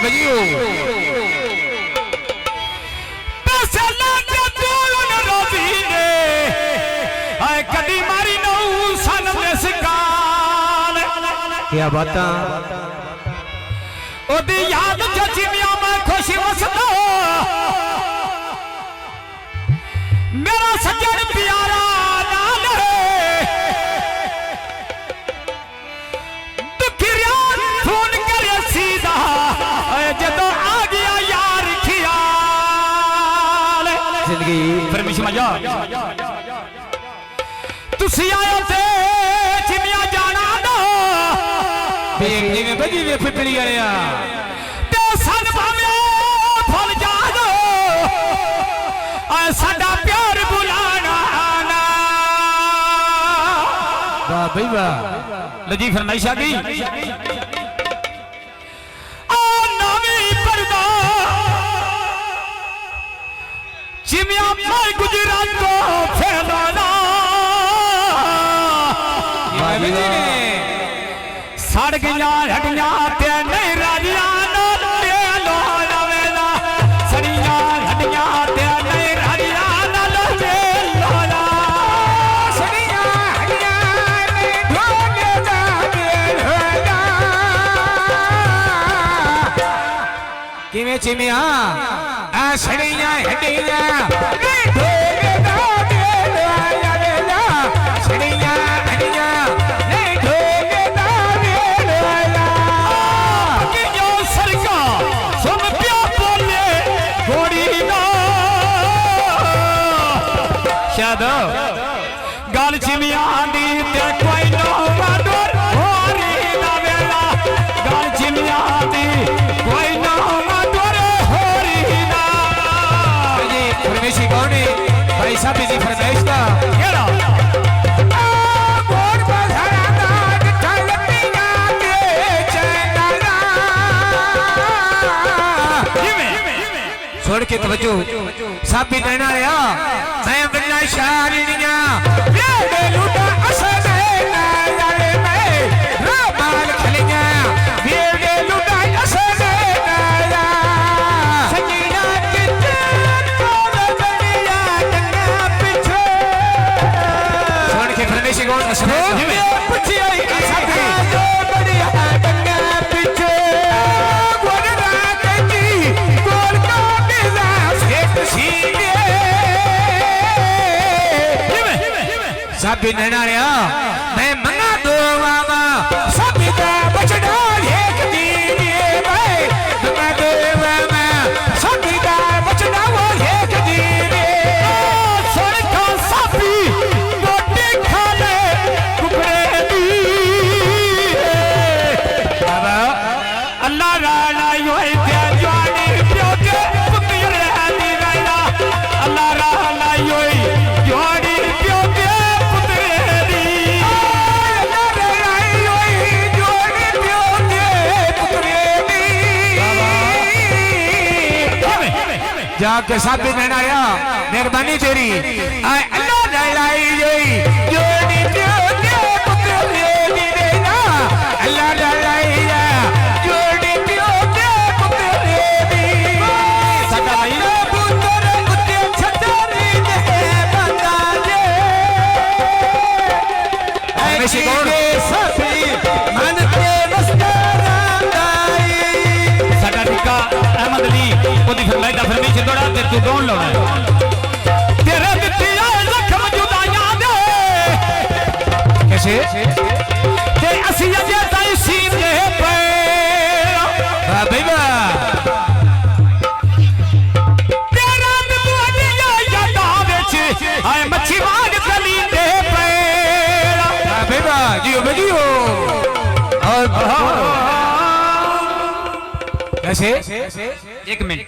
बजियो कदी मारी नौ सन सिकाल क्या बाता ओदी याद जचिमिया मैं खुशी वसदा मेरा सज्जन प्यारा नाल दुखिया फोन करे सीधा जदों आ गया यार खियाल जिंदगी फिर मिश मजा तुसी आयो ते चिमिया जाना दो बेग जी में बजी वे पिपली वालिया ते सन भावे फल जा दो साडा प्यार बुलाना आना वाह भाई वाह लजी फरमाइश आ गई ओ नवी पर्दा चिमिया मैं गुजरात को फैलाना सड़ गया हड्डियां ते नहीं राजिया सड़िया हड्डियां ते नहीं राजिया किमें चिमिया सड़िया हड्डियां गल चिमिया दी ते कोई नो माडोर होरी ना वेला गल चिमिया दी कोई नो माडोर होरी ना जी फरमाइशी कौन है भाई साहब जी फरमाइश का केड़ा बोर बधारा दा ठलपिया के चैनला छोड़ के तवज्जो साहब भी कहना रहा मैं बन्ना शारिनिया ये लूटा असद ना यारे मैं रमाल खलिया ये लूटा असद ना या सजीना के को बनिया टंगा पीछे छोड़ के फरमाइशी कौन असद पूछी आई साथी जो बढ़िया टंगा पीछे गोरा के जी गोल का दिला एक सीने सब नैना रहा मैं मंगा दो मामा सब का बचड़ा एक दीजिए मैं मंगा दो मामा सब का बचड़ा वो एक दीजिए सड़का साफी रोटी खा ले कुकड़े दी बाबा अल्लाह राणा योई ते जवानी प्यो के पुकिर दी राणा अल्लाह राणा योई जवानी प्यो के जाके साबी नैना आया मेहरबानी तेरी आए अल्लाह दलाई जोई जोड़ी प्यो के पुत्र दी देना अल्लाह दलाई या जोड़ी प्यो के पुत्र दी सदा भाई पुत्र कुत्ते छतरी दे बता दे ऐसी कौन साथी मन के मस्कराई सदा निका अहमद अली ओदी फरमाइश दा फरमाइश दौड़ा ते तू कौन लाना तेरे दित्तियां लखम जुदाइयां दे कैसे ते असी अजे ताई सीन दे पे वाह भाई वाह तेरा दुनिया यादा विच आए मच्छी वाग गली दे पे वाह भाई वाह जियो बजियो और कैसे एक मिनट